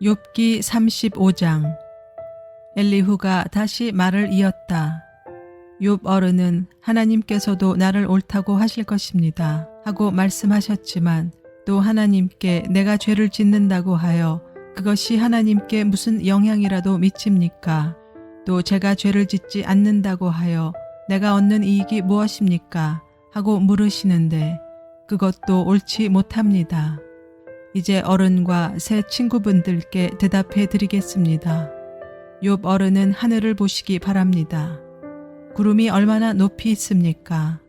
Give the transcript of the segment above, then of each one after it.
욥기 35장. 엘리후가 다시 말을 이었다. 욥 어른은 하나님께서도 나를 옳다고 하실 것입니다 하고 말씀하셨지만 또 하나님께 내가 죄를 짓는다고 하여 그것이 하나님께 무슨 영향이라도 미칩니까? 또 제가 죄를 짓지 않는다고 하여 내가 얻는 이익이 무엇입니까? 하고 물으시는데 그것도 옳지 못합니다. 이제 어른과 새 친구분들께 대답해 드리겠습니다. 욥 어른은 하늘을 보시기 바랍니다. 구름이 얼마나 높이 있습니까?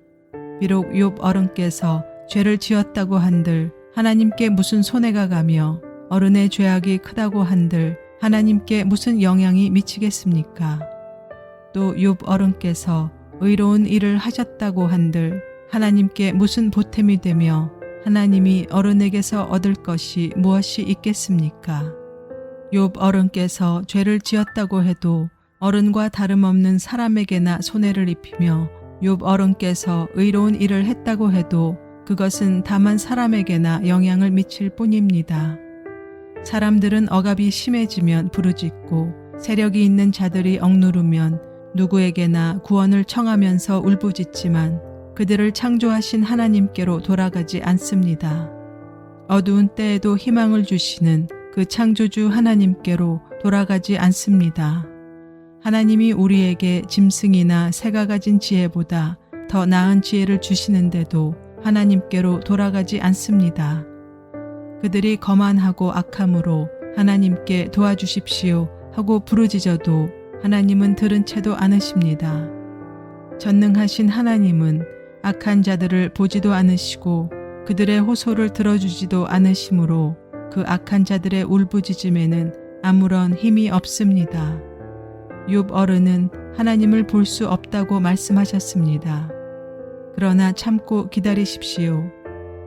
비록 욥 어른께서 죄를 지었다고 한들 하나님께 무슨 손해가 가며 어른의 죄악이 크다고 한들 하나님께 무슨 영향이 미치겠습니까? 또 욥 어른께서 의로운 일을 하셨다고 한들 하나님께 무슨 보탬이 되며 하나님이 어른에게서 얻을 것이 무엇이 있겠습니까? 욥 어른께서 죄를 지었다고 해도 어른과 다름없는 사람에게나 손해를 입히며 욥 어른께서 의로운 일을 했다고 해도 그것은 다만 사람에게나 영향을 미칠 뿐입니다. 사람들은 억압이 심해지면 부르짖고 세력이 있는 자들이 억누르면 누구에게나 구원을 청하면서 울부짖지만 그들을 창조하신 하나님께로 돌아가지 않습니다. 어두운 때에도 희망을 주시는 그 창조주 하나님께로 돌아가지 않습니다. 하나님이 우리에게 짐승이나 새가 가진 지혜보다 더 나은 지혜를 주시는데도 하나님께로 돌아가지 않습니다. 그들이 거만하고 악함으로 하나님께 도와주십시오 하고 부르짖어도 하나님은 들은 채도 않으십니다. 전능하신 하나님은 악한 자들을 보지도 않으시고 그들의 호소를 들어주지도 않으시므로 그 악한 자들의 울부짖음에는 아무런 힘이 없습니다. 욥 어른은 하나님을 볼 수 없다고 말씀하셨습니다. 그러나 참고 기다리십시오.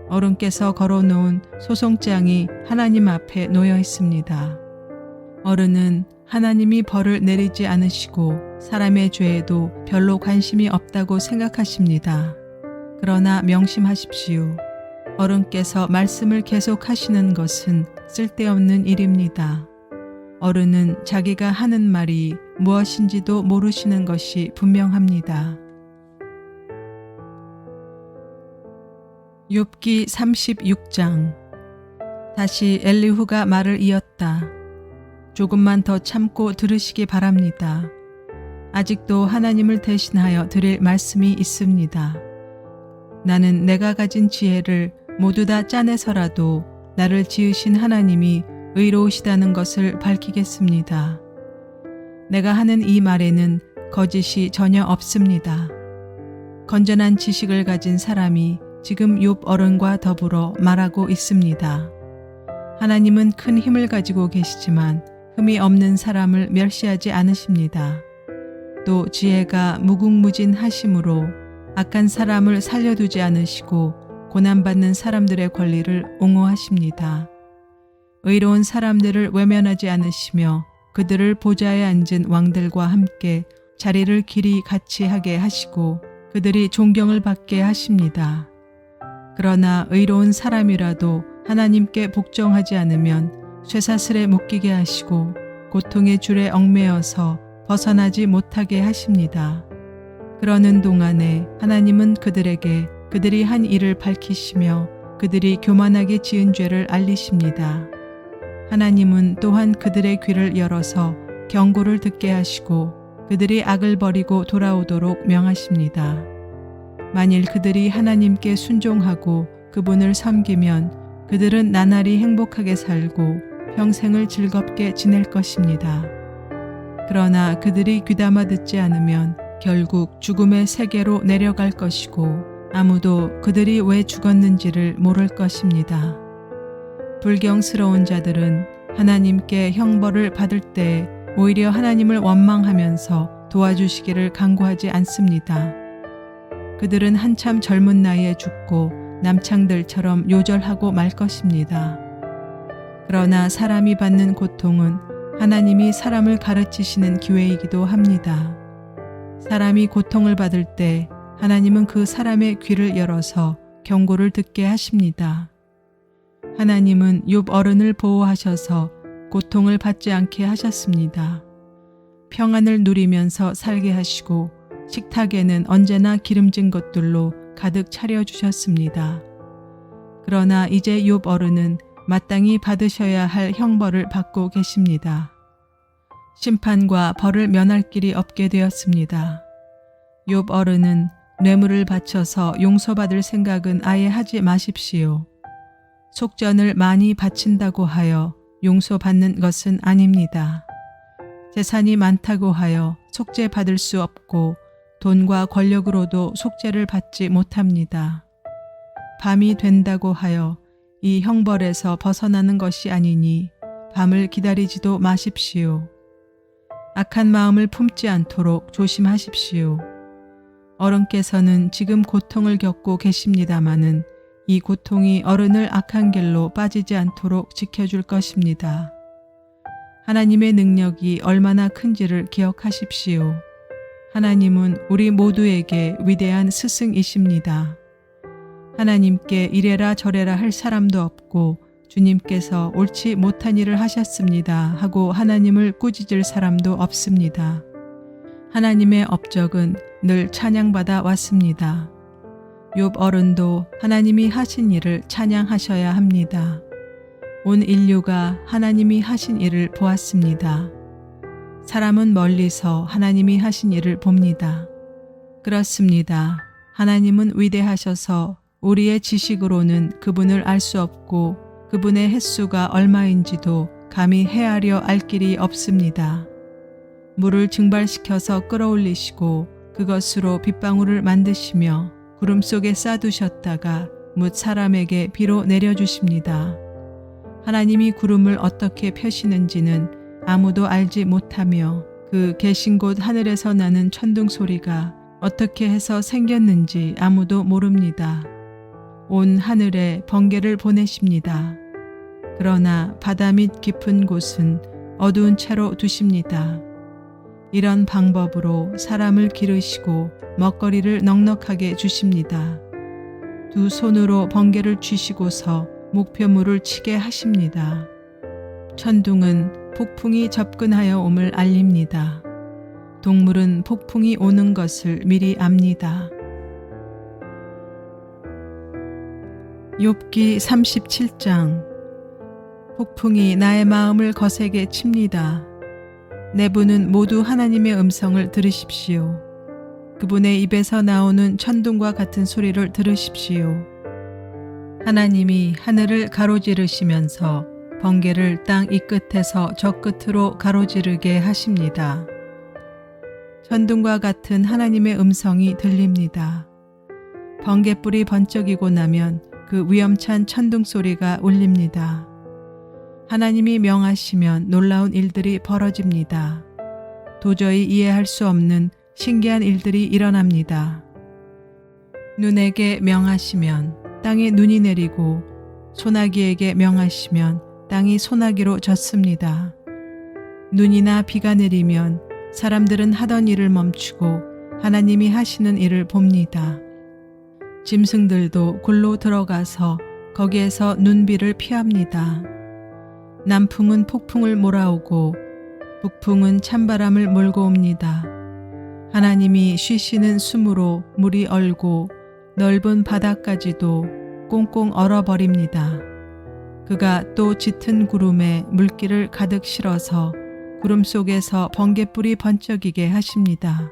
어른께서 걸어놓은 소송장이 하나님 앞에 놓여 있습니다. 어른은 하나님이 벌을 내리지 않으시고 사람의 죄에도 별로 관심이 없다고 생각하십니다. 그러나 명심하십시오. 어른께서 말씀을 계속하시는 것은 쓸데없는 일입니다. 어른은 자기가 하는 말이 무엇인지도 모르시는 것이 분명합니다. 욥기 36장. 다시 엘리후가 말을 이었다. 조금만 더 참고 들으시기 바랍니다. 아직도 하나님을 대신하여 드릴 말씀이 있습니다. 나는 내가 가진 지혜를 모두 다 짜내서라도 나를 지으신 하나님이 의로우시다는 것을 밝히겠습니다. 내가 하는 이 말에는 거짓이 전혀 없습니다. 건전한 지식을 가진 사람이 지금 욥 어른과 더불어 말하고 있습니다. 하나님은 큰 힘을 가지고 계시지만 흠이 없는 사람을 멸시하지 않으십니다. 또 지혜가 무궁무진하심으로 악한 사람을 살려두지 않으시고 고난받는 사람들의 권리를 옹호하십니다. 의로운 사람들을 외면하지 않으시며 그들을 보좌에 앉은 왕들과 함께 자리를 길이 같이 하게 하시고 그들이 존경을 받게 하십니다. 그러나 의로운 사람이라도 하나님께 복종하지 않으면 쇠사슬에 묶이게 하시고 고통의 줄에 얽매여서 벗어나지 못하게 하십니다. 그러는 동안에 하나님은 그들에게 그들이 한 일을 밝히시며 그들이 교만하게 지은 죄를 알리십니다. 하나님은 또한 그들의 귀를 열어서 경고를 듣게 하시고 그들이 악을 버리고 돌아오도록 명하십니다. 만일 그들이 하나님께 순종하고 그분을 섬기면 그들은 나날이 행복하게 살고 평생을 즐겁게 지낼 것입니다. 그러나 그들이 귀담아 듣지 않으면 결국 죽음의 세계로 내려갈 것이고 아무도 그들이 왜 죽었는지를 모를 것입니다. 불경스러운 자들은 하나님께 형벌을 받을 때 오히려 하나님을 원망하면서 도와주시기를 간구하지 않습니다. 그들은 한참 젊은 나이에 죽고 남창들처럼 요절하고 말 것입니다. 그러나 사람이 받는 고통은 하나님이 사람을 가르치시는 기회이기도 합니다. 사람이 고통을 받을 때 하나님은 그 사람의 귀를 열어서 경고를 듣게 하십니다. 하나님은 욥 어른을 보호하셔서 고통을 받지 않게 하셨습니다. 평안을 누리면서 살게 하시고 식탁에는 언제나 기름진 것들로 가득 차려주셨습니다. 그러나 이제 욥 어른은 마땅히 받으셔야 할 형벌을 받고 계십니다. 심판과 벌을 면할 길이 없게 되었습니다. 욥 어른은 뇌물을 바쳐서 용서받을 생각은 아예 하지 마십시오. 속전을 많이 바친다고 하여 용서받는 것은 아닙니다. 재산이 많다고 하여 속죄받을 수 없고 돈과 권력으로도 속죄를 받지 못합니다. 밤이 된다고 하여 이 형벌에서 벗어나는 것이 아니니 밤을 기다리지도 마십시오. 악한 마음을 품지 않도록 조심하십시오. 어른께서는 지금 고통을 겪고 계십니다마는 이 고통이 어른을 악한 길로 빠지지 않도록 지켜줄 것입니다. 하나님의 능력이 얼마나 큰지를 기억하십시오. 하나님은 우리 모두에게 위대한 스승이십니다. 하나님께 이래라 저래라 할 사람도 없고 주님께서 옳지 못한 일을 하셨습니다 하고 하나님을 꾸짖을 사람도 없습니다. 하나님의 업적은 늘 찬양받아 왔습니다. 욥 어른도 하나님이 하신 일을 찬양하셔야 합니다. 온 인류가 하나님이 하신 일을 보았습니다. 사람은 멀리서 하나님이 하신 일을 봅니다. 그렇습니다. 하나님은 위대하셔서 우리의 지식으로는 그분을 알 수 없고 그분의 횟수가 얼마인지도 감히 헤아려 알 길이 없습니다. 물을 증발시켜서 끌어올리시고 그것으로 빗방울을 만드시며 구름 속에 쌓두셨다가 뭇 사람에게 비로 내려주십니다. 하나님이 구름을 어떻게 펴시는지는 아무도 알지 못하며 그 계신 곳 하늘에서 나는 천둥 소리가 어떻게 해서 생겼는지 아무도 모릅니다. 온 하늘에 번개를 보내십니다. 그러나 바다 밑 깊은 곳은 어두운 채로 두십니다. 이런 방법으로 사람을 기르시고 먹거리를 넉넉하게 주십니다. 두 손으로 번개를 쥐시고서 목표물을 치게 하십니다. 천둥은 폭풍이 접근하여 옴을 알립니다. 동물은 폭풍이 오는 것을 미리 압니다. 욥기 37장. 폭풍이 나의 마음을 거세게 칩니다. 내부는 모두 하나님의 음성을 들으십시오. 그분의 입에서 나오는 천둥과 같은 소리를 들으십시오. 하나님이 하늘을 가로지르시면서 번개를 땅 이 끝에서 저 끝으로 가로지르게 하십니다. 천둥과 같은 하나님의 음성이 들립니다. 번개불이 번쩍이고 나면 그 위험찬 천둥 소리가 울립니다. 하나님이 명하시면 놀라운 일들이 벌어집니다. 도저히 이해할 수 없는 신기한 일들이 일어납니다. 눈에게 명하시면 땅에 눈이 내리고 소나기에게 명하시면 땅이 소나기로 젖습니다. 눈이나 비가 내리면 사람들은 하던 일을 멈추고 하나님이 하시는 일을 봅니다. 짐승들도 굴로 들어가서 거기에서 눈비를 피합니다. 남풍은 폭풍을 몰아오고 북풍은 찬바람을 몰고 옵니다. 하나님이 쉬시는 숨으로 물이 얼고 넓은 바다까지도 꽁꽁 얼어버립니다. 그가 또 짙은 구름에 물기를 가득 실어서 구름 속에서 번개불이 번쩍이게 하십니다.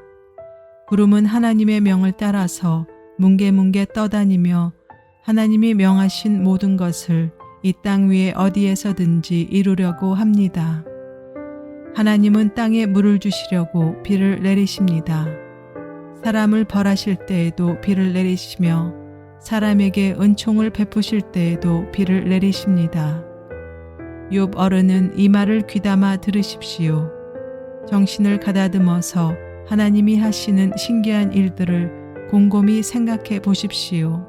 구름은 하나님의 명을 따라서 뭉게뭉게 떠다니며 하나님이 명하신 모든 것을 이 땅 위에 어디에서든지 이루려고 합니다. 하나님은 땅에 물을 주시려고 비를 내리십니다. 사람을 벌하실 때에도 비를 내리시며 사람에게 은총을 베푸실 때에도 비를 내리십니다. 욥 어른은 이 말을 귀담아 들으십시오. 정신을 가다듬어서 하나님이 하시는 신기한 일들을 곰곰이 생각해 보십시오.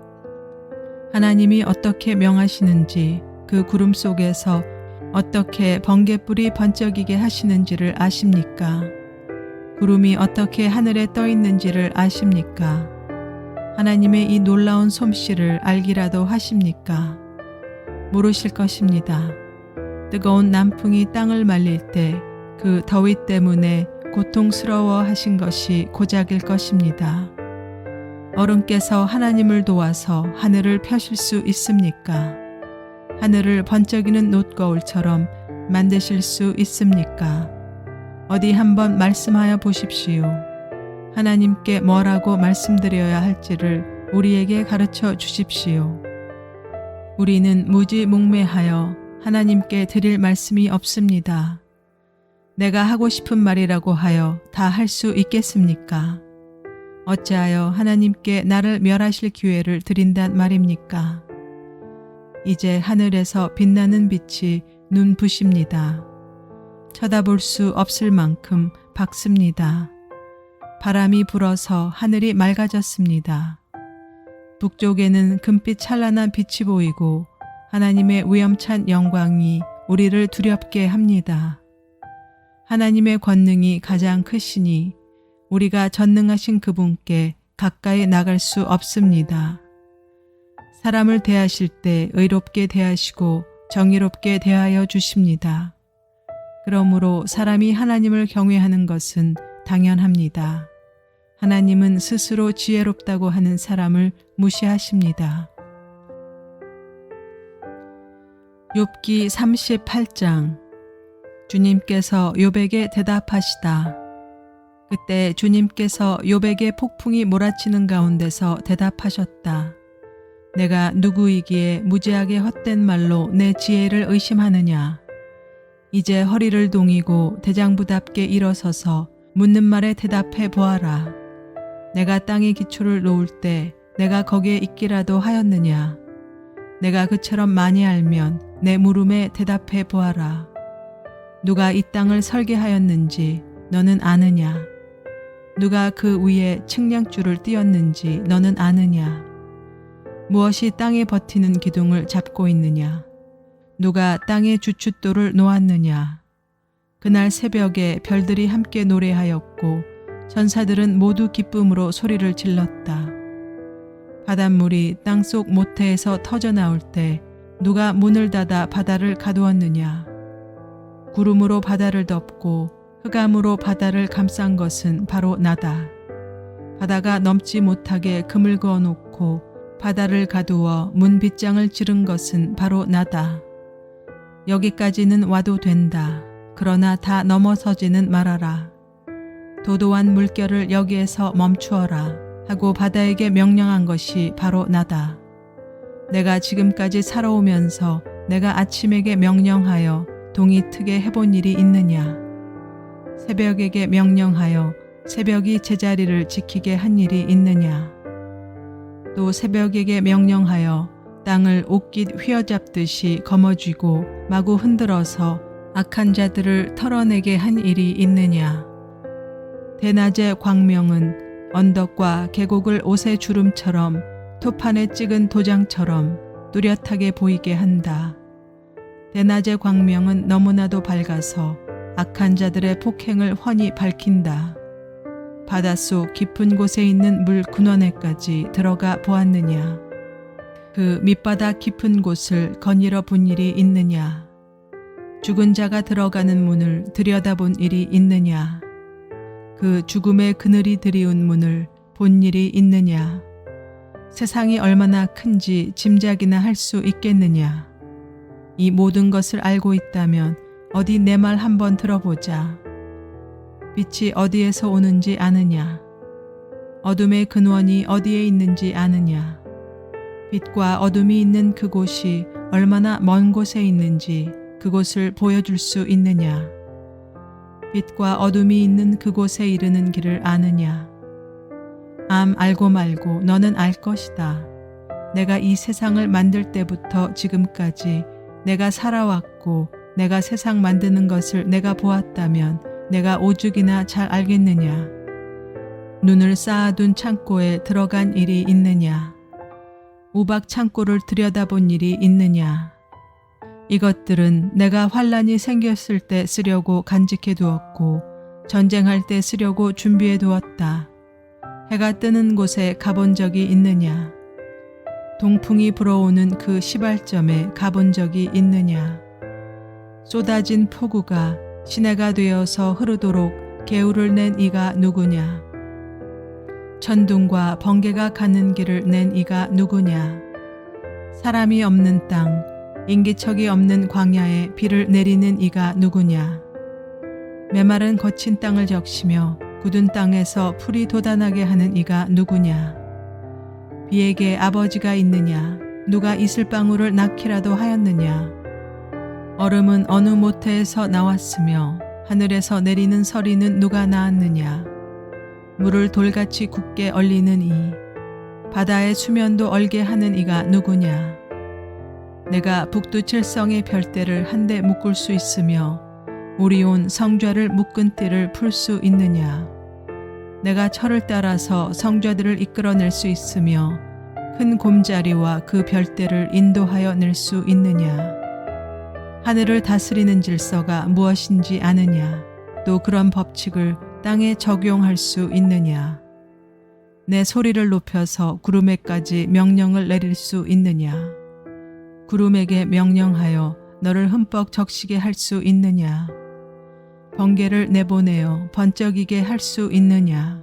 하나님이 어떻게 명하시는지 그 구름 속에서 어떻게 번개불이 번쩍이게 하시는지를 아십니까? 구름이 어떻게 하늘에 떠 있는지를 아십니까? 하나님의 이 놀라운 솜씨를 알기라도 하십니까? 모르실 것입니다. 뜨거운 남풍이 땅을 말릴 때 그 더위 때문에 고통스러워 하신 것이 고작일 것입니다. 어른께서 하나님을 도와서 하늘을 펴실 수 있습니까? 하늘을 번쩍이는 놋거울처럼 만드실 수 있습니까? 어디 한번 말씀하여 보십시오. 하나님께 뭐라고 말씀드려야 할지를 우리에게 가르쳐 주십시오. 우리는 무지몽매하여 하나님께 드릴 말씀이 없습니다. 내가 하고 싶은 말이라고 하여 다 할 수 있겠습니까? 어찌하여 하나님께 나를 멸하실 기회를 드린단 말입니까? 이제 하늘에서 빛나는 빛이 눈부십니다. 쳐다볼 수 없을 만큼 밝습니다. 바람이 불어서 하늘이 맑아졌습니다. 북쪽에는 금빛 찬란한 빛이 보이고 하나님의 위엄찬 영광이 우리를 두렵게 합니다. 하나님의 권능이 가장 크시니 우리가 전능하신 그분께 가까이 나갈 수 없습니다. 사람을 대하실 때 의롭게 대하시고 정의롭게 대하여 주십니다. 그러므로 사람이 하나님을 경외하는 것은 당연합니다. 하나님은 스스로 지혜롭다고 하는 사람을 무시하십니다. 욥기 38장. 주님께서 욥에게 대답하시다. 그때 주님께서 욥에게 폭풍이 몰아치는 가운데서 대답하셨다. 내가 누구이기에 무지하게 헛된 말로 내 지혜를 의심하느냐. 이제 허리를 동이고 대장부답게 일어서서 묻는 말에 대답해 보아라. 내가 땅에 기초를 놓을 때 내가 거기에 있기라도 하였느냐. 내가 그처럼 많이 알면 내 물음에 대답해 보아라. 누가 이 땅을 설계하였는지 너는 아느냐. 누가 그 위에 측량줄을 띄었는지 너는 아느냐. 무엇이 땅에 버티는 기둥을 잡고 있느냐. 누가 땅에 주춧돌을 놓았느냐. 그날 새벽에 별들이 함께 노래하였고 천사들은 모두 기쁨으로 소리를 질렀다. 바닷물이 땅속 모태에서 터져나올 때 누가 문을 닫아 바다를 가두었느냐. 구름으로 바다를 덮고 흑암으로 바다를 감싼 것은 바로 나다. 바다가 넘지 못하게 금을 그어놓고 바다를 가두어 문 빗장을 찌른 것은 바로 나다. 여기까지는 와도 된다. 그러나 다 넘어서지는 말아라. 도도한 물결을 여기에서 멈추어라 하고 바다에게 명령한 것이 바로 나다. 내가 지금까지 살아오면서 내가 아침에게 명령하여 동이 트게 해본 일이 있느냐. 새벽에게 명령하여 새벽이 제자리를 지키게 한 일이 있느냐. 또 새벽에게 명령하여 땅을 옷깃 휘어잡듯이 거머쥐고 마구 흔들어서 악한 자들을 털어내게 한 일이 있느냐. 대낮의 광명은 언덕과 계곡을 옷의 주름처럼 토판에 찍은 도장처럼 뚜렷하게 보이게 한다. 대낮의 광명은 너무나도 밝아서 악한 자들의 폭행을 훤히 밝힌다. 바닷속 깊은 곳에 있는 물 근원에까지 들어가 보았느냐. 그 밑바닥 깊은 곳을 거닐어 본 일이 있느냐. 죽은 자가 들어가는 문을 들여다본 일이 있느냐. 그 죽음의 그늘이 드리운 문을 본 일이 있느냐. 세상이 얼마나 큰지 짐작이나 할 수 있겠느냐. 이 모든 것을 알고 있다면 어디 내 말 한번 들어보자. 빛이 어디에서 오는지 아느냐. 어둠의 근원이 어디에 있는지 아느냐. 빛과 어둠이 있는 그곳이 얼마나 먼 곳에 있는지 그곳을 보여줄 수 있느냐. 빛과 어둠이 있는 그곳에 이르는 길을 아느냐. 알고 말고 너는 알 것이다. 내가 이 세상을 만들 때부터 지금까지 내가 살아왔고 내가 세상 만드는 것을 내가 보았다면 내가 오죽이나 잘 알겠느냐. 눈을 쌓아둔 창고에 들어간 일이 있느냐. 우박 창고를 들여다본 일이 있느냐. 이것들은 내가 환란이 생겼을 때 쓰려고 간직해 두었고 전쟁할 때 쓰려고 준비해 두었다. 해가 뜨는 곳에 가본 적이 있느냐. 동풍이 불어오는 그 시발점에 가본 적이 있느냐. 쏟아진 폭우가 시내가 되어서 흐르도록 개울을 낸 이가 누구냐? 천둥과 번개가 가는 길을 낸 이가 누구냐? 사람이 없는 땅, 인기척이 없는 광야에 비를 내리는 이가 누구냐? 메마른 거친 땅을 적시며 굳은 땅에서 풀이 돋아나게 하는 이가 누구냐? 비에게 아버지가 있느냐? 누가 이슬방울을 낳기라도 하였느냐? 얼음은 어느 모태에서 나왔으며 하늘에서 내리는 서리는 누가 낳았느냐? 물을 돌같이 굳게 얼리는 이, 바다의 수면도 얼게 하는 이가 누구냐? 내가 북두칠성의 별대를 한데 묶을 수 있으며 오리온 성좌를 묶은 띠를 풀 수 있느냐? 내가 철을 따라서 성좌들을 이끌어낼 수 있으며 큰 곰자리와 그 별대를 인도하여 낼 수 있느냐? 하늘을 다스리는 질서가 무엇인지 아느냐? 또 그런 법칙을 땅에 적용할 수 있느냐? 내 소리를 높여서 구름에까지 명령을 내릴 수 있느냐? 구름에게 명령하여 너를 흠뻑 적시게 할 수 있느냐? 번개를 내보내어 번쩍이게 할 수 있느냐?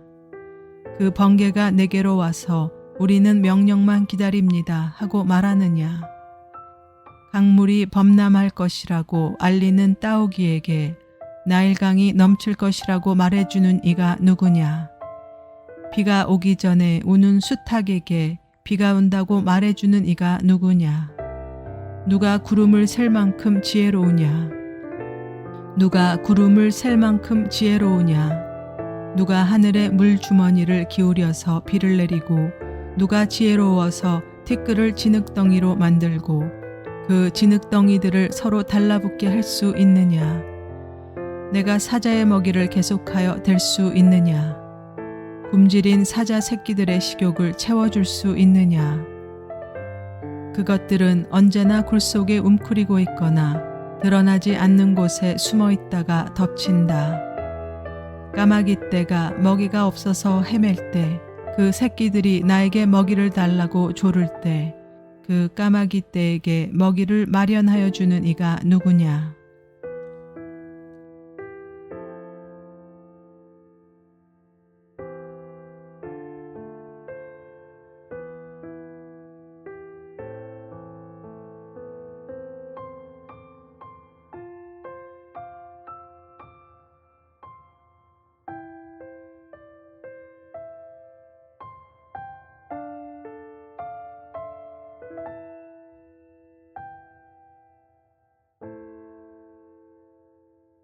그 번개가 내게로 와서 우리는 명령만 기다립니다 하고 말하느냐? 강물이 범람할 것이라고 알리는 따오기에게 나일강이 넘칠 것이라고 말해주는 이가 누구냐? 비가 오기 전에 우는 수탉에게 비가 온다고 말해주는 이가 누구냐? 누가 구름을 셀 만큼 지혜로우냐? 누가 구름을 셀 만큼 지혜로우냐? 누가 하늘의 물주머니를 기울여서 비를 내리고 누가 지혜로워서 티끌을 진흙덩이로 만들고 그 진흙덩이들을 서로 달라붙게 할 수 있느냐? 내가 사자의 먹이를 계속하여 댈 수 있느냐? 굶주린 사자 새끼들의 식욕을 채워줄 수 있느냐? 그것들은 언제나 굴 속에 움크리고 있거나 드러나지 않는 곳에 숨어 있다가 덮친다. 까마귀 떼가 먹이가 없어서 헤맬 때, 그 새끼들이 나에게 먹이를 달라고 조를 때, 그 까마귀 떼에게 먹이를 마련하여 주는 이가 누구냐?